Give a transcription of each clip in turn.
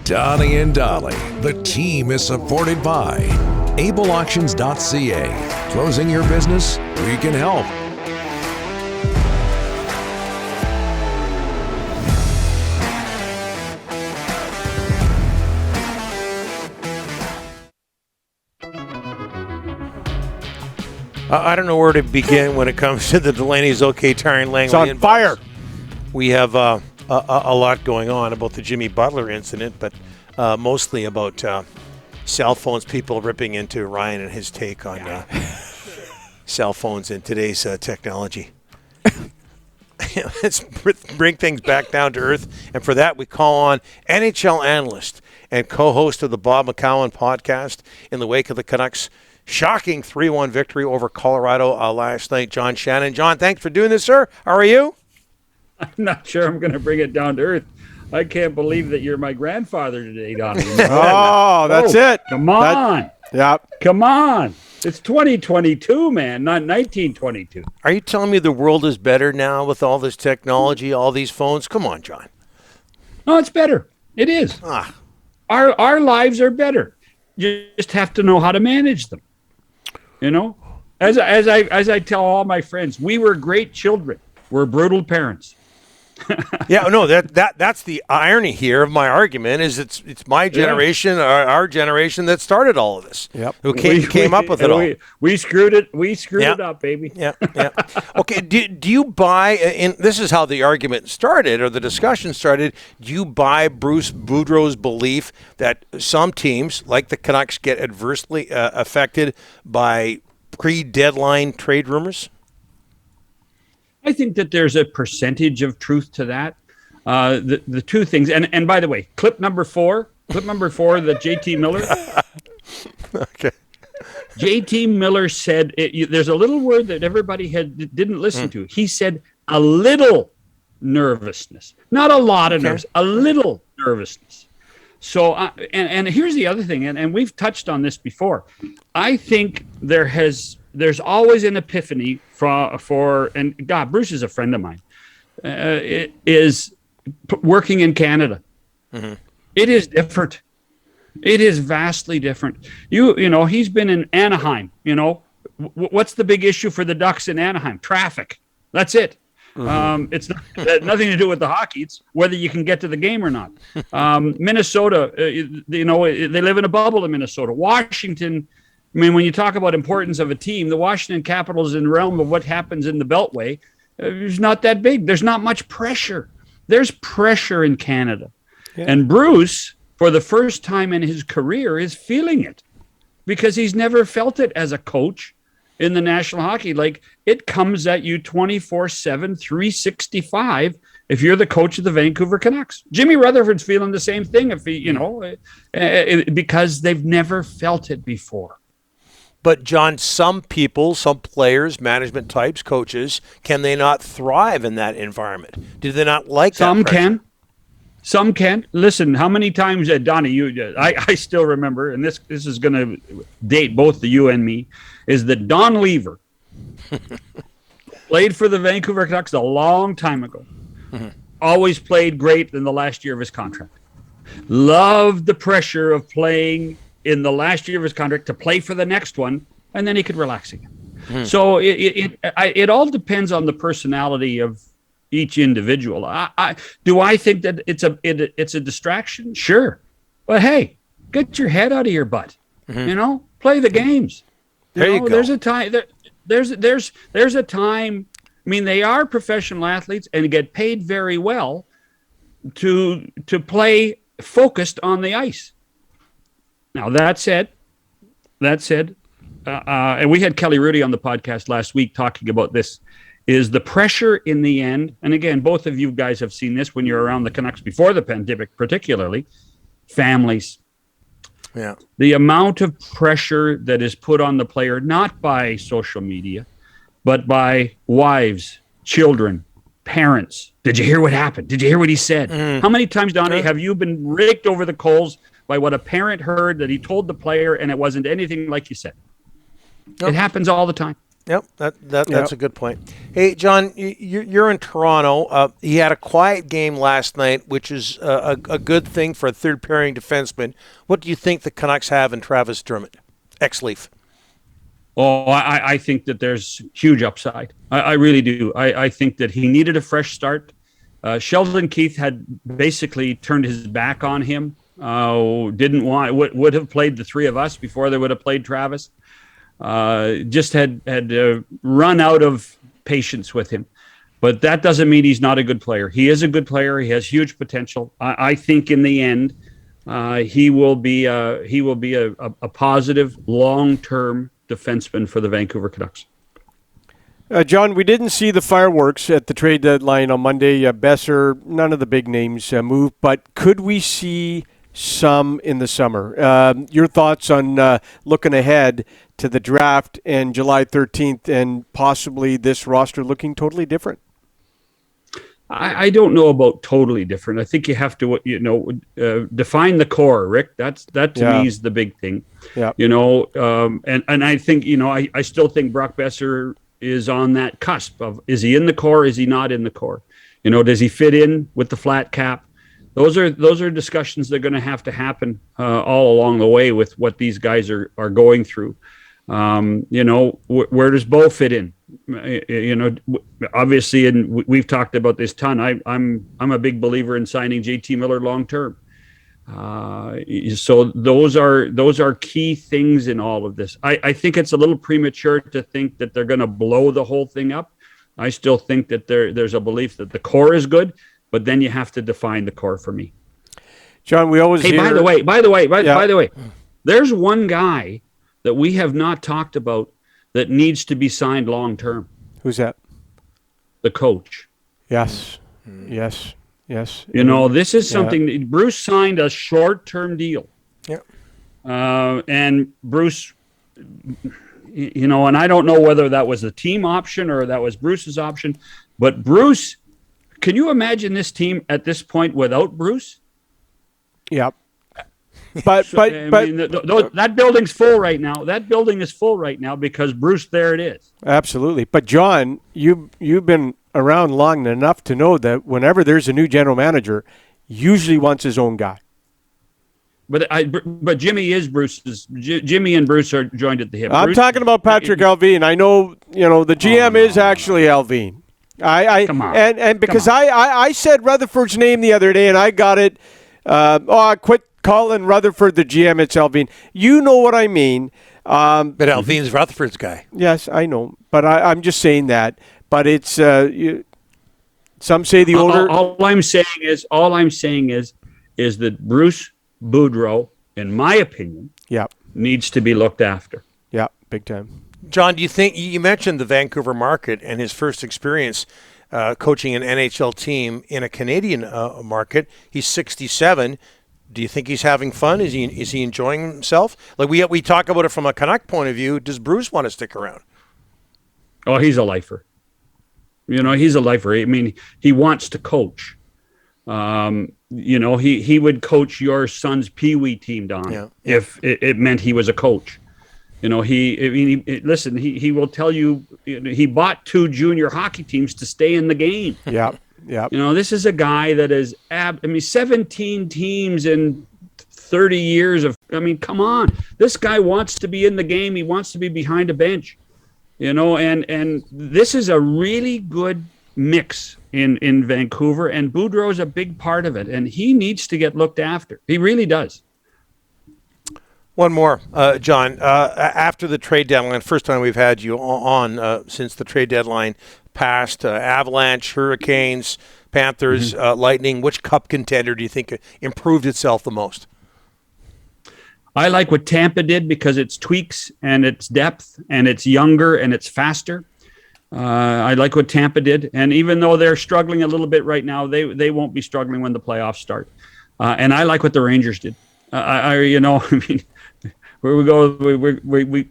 Donnie and Dolly, the team is supported by ableauctions.ca. Closing your business? We can help. I don't know where to begin when it comes to the Delaney's OK Tire & Langley. It's on fire. We have a lot going on about the Jimmy Butler incident, but mostly about cell phones, people ripping into Ryan and his take on cell phones in today's technology. Let's bring things back down to earth. And for that, we call on NHL analyst and co-host of the Bob McCown podcast in the wake of the Canucks' shocking 3-1 victory over Colorado last night, John Shannon. John, thanks for doing this, sir. How are you? I'm not sure I'm going to bring it down to earth. I can't believe that you're my grandfather today, Donnie. Oh, that's it. Come on. Come on. It's 2022, man, not 1922. Are you telling me the world is better now with all this technology, all these phones? Come on, John. No, it's better. It is. Our lives are better. You just have to know how to manage them. You know, as I tell all my friends, we were great children. We're brutal parents. Yeah, no, that's the irony here of my argument is it's my generation, our generation that started all of this. Yep. Who came up with it all. We screwed it. We screwed it up, baby. Yeah. Okay. Do you buy? And this is how the argument started, or the discussion started. Do you buy Bruce Boudreau's belief that some teams, like the Canucks, get adversely affected by pre-deadline trade rumors? I think that there's a percentage of truth to that. The two things, and by the way, clip number four, the JT Miller. Okay. JT Miller said, there's a little word that everybody didn't listen to. He said a little nervousness, not a lot of nerves, a little nervousness. So, and here's the other thing, and we've touched on this before. I think there's always an epiphany for and God, Bruce is a friend of mine, it is working in Canada. Mm-hmm. It is different. It is vastly different. You know, he's been in Anaheim. You know, what's the big issue for the Ducks in Anaheim? Traffic. That's it. Mm-hmm. It's nothing to do with the hockey. It's whether you can get to the game or not. Minnesota, you know, they live in a bubble in Minnesota. Washington, I mean, when you talk about importance of a team, the Washington Capitals in the realm of what happens in the Beltway is not that big. There's not much pressure. There's pressure in Canada. Yeah. And Bruce, for the first time in his career, is feeling it because he's never felt it as a coach in the National Hockey League. It comes at you 24/7, 365 if you're the coach of the Vancouver Canucks. Jimmy Rutherford's feeling the same thing if he, you know, because they've never felt it before. But, John, some people, some players, management types, coaches, can they not thrive in that environment? Do they not like that? Some can. Listen, how many times, Donnie, I still remember, and this is going to date both you and me, is that Don Lever played for the Vancouver Canucks a long time ago. Mm-hmm. Always played great in the last year of his contract. Loved the pressure of playing in the last year of his contract to play for the next one, and then he could relax again. Hmm. So it all depends on the personality of each individual. Do I think that it's a distraction? Sure, but hey, get your head out of your butt. Mm-hmm. You know, play the games. You go. There's a time. There's a time. I mean, they are professional athletes and get paid very well to play focused on the ice. Now, that said, and we had Kelly Rudy on the podcast last week talking about this, is the pressure in the end, and again, both of you guys have seen this when you're around the Canucks before the pandemic, particularly, families. Yeah. The amount of pressure that is put on the player, not by social media, but by wives, children, parents. Did you hear what happened? Did you hear what he said? Mm. How many times, Donnie, have you been raked over the coals by what a parent heard that he told the player and it wasn't anything like you said? It happens all the time. Yep, that's a good point. Hey, John, you're in Toronto. He had a quiet game last night, which is a good thing for a third pairing defenseman. What do you think the Canucks have in Travis Dermott, ex-Leaf? Oh, I think that there's huge upside. I really do. I think that he needed a fresh start. Sheldon Keefe had basically turned his back on him. Would have played the three of us before they would have played Travis. Just had run out of patience with him. But that doesn't mean he's not a good player. He is a good player. He has huge potential. I think in the end, he will be a positive long-term defenseman for the Vancouver Canucks. John, we didn't see the fireworks at the trade deadline on Monday. Besser, none of the big names moved, but could we see some in the summer? Your thoughts on looking ahead to the draft and July 13th and possibly this roster looking totally different? I don't know about totally different. I think you have to, define the core, Rick. That to me is the big thing. Yeah. And I think, I still think Brock Besser is on that cusp of, is he in the core? Is he not in the core? Does he fit in with the flat cap? Those are discussions that are going to have to happen all along the way with what these guys are going through. Where does Bo fit in? Obviously, and we've talked about this ton. I'm a big believer in signing JT Miller long term. So those are key things in all of this. I think it's a little premature to think that they're going to blow the whole thing up. I still think that there's a belief that the core is good, but then you have to define the core for me. John, we always hear... By the way, there's one guy that we have not talked about that needs to be signed long term. Who's that? The coach. Yes. This is something Bruce signed a short-term deal. Yeah. And Bruce, and I don't know whether that was a team option or that was Bruce's option, but Bruce, can you imagine this team at this point without Bruce? Yeah. But that building's full right now. That building is full right now because Bruce, there it is. Absolutely. But John, you've been around long enough to know that whenever there's a new general manager, usually wants his own guy. But Jimmy is Bruce's. Jimmy and Bruce are joined at the hip. I'm talking about Patrick Allvin. I know the GM is actually Allvin. Come on. And because I said Rutherford's name the other day and I got it. I quit calling Rutherford the GM. It's Allvin. You know what I mean. But Allvin's Rutherford's guy. Yes, I know. But I'm just saying that. But it's some say the owner. All I'm saying is that Bruce Boudreau, in my opinion, needs to be looked after. Yeah, big time. John, do you think you mentioned the Vancouver market and his first experience coaching an NHL team in a Canadian market? He's 67. Do you think he's having fun? Is he enjoying himself? Like we talk about it from a Canuck point of view. Does Bruce want to stick around? Oh, he's a lifer. He's a lifer. I mean, he wants to coach. He would coach your son's peewee team, Don, if it meant he was a coach. He will tell you, he bought 2 junior hockey teams to stay in the game. Yeah. This is a guy that is 17 teams in 30 years of, come on. This guy wants to be in the game. He wants to be behind a bench. And this is a really good mix in Vancouver, and Boudreau is a big part of it, and he needs to get looked after. He really does. One more, John. After the trade deadline, first time we've had you on since the trade deadline passed, Avalanche, Hurricanes, Panthers, Lightning. Which Cup contender do you think improved itself the most? I like what Tampa did because it's tweaks and it's depth and it's younger and it's faster. I like what Tampa did, and even though they're struggling a little bit right now, they won't be struggling when the playoffs start. And I like what the Rangers did. Where we go,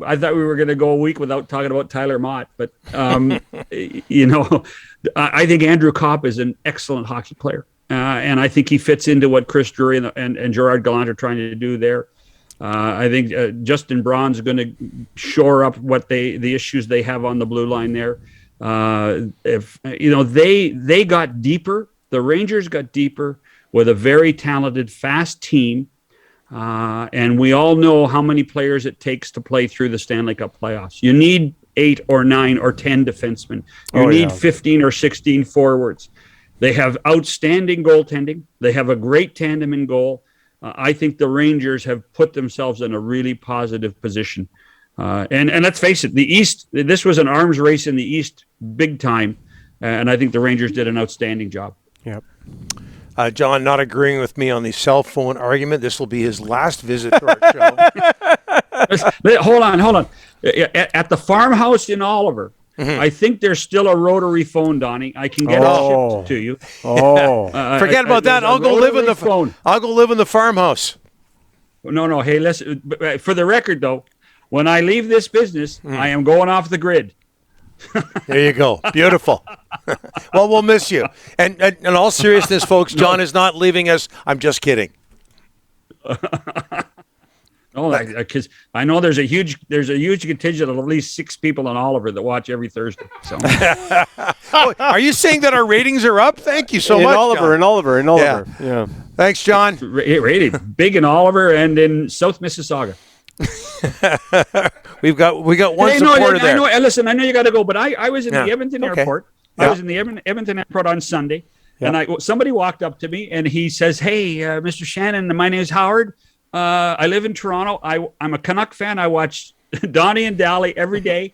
I thought we were going to go a week without talking about Tyler Mott, but I think Andrew Kopp is an excellent hockey player, and I think he fits into what Chris Drury and Gerard Gallant are trying to do there. I think Justin Braun's going to shore up the issues they have on the blue line there. If they got deeper, the Rangers got deeper with a very talented, fast team, and we all know how many players it takes to play through the Stanley Cup playoffs. You need 8 or 9 or 10 defensemen. You need 15 or 16 forwards. They have outstanding goaltending. They have a great tandem in goal. I think the Rangers have put themselves in a really positive position. And let's face it, the East, this was an arms race in the East big time. And I think the Rangers did an outstanding job. Yep. John not agreeing with me on the cell phone argument. This will be his last visit to our show. Hold on. At the farmhouse in Oliver, I think there's still a rotary phone, Donnie. I can get it shipped to you. Forget about that. I'll go live in the phone. I'll go live in the farmhouse. No. Hey, listen. For the record, though, when I leave this business, I am going off the grid. There you go. Beautiful. Well, we'll miss you. And in all seriousness, folks, John is not leaving us. I'm just kidding. No, because I know there's a huge contingent of at least 6 people in Oliver that watch every Thursday. So, are you saying that our ratings are up? Thank you so much, John. In Oliver. Yeah. Thanks, John. Rated big in Oliver and in South Mississauga. we got one supporter there. I know. Listen, I know you got to go, but I was in the Edmonton airport. I was in the Edmonton airport on Sunday, and somebody walked up to me and he says, "Hey, Mr. Shannon, my name is Howard. I live in Toronto. I'm a Canuck fan. I watch Donnie and Dally every day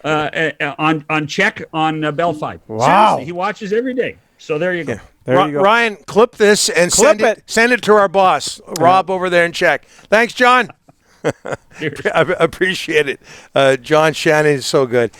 on Czech on Bell 5. Wow, seriously, he watches every day. So there you go." There you go. Ryan, clip this and send it to our boss, Rob, over there in Czech. Thanks, John. I appreciate it. John Shannon is so good.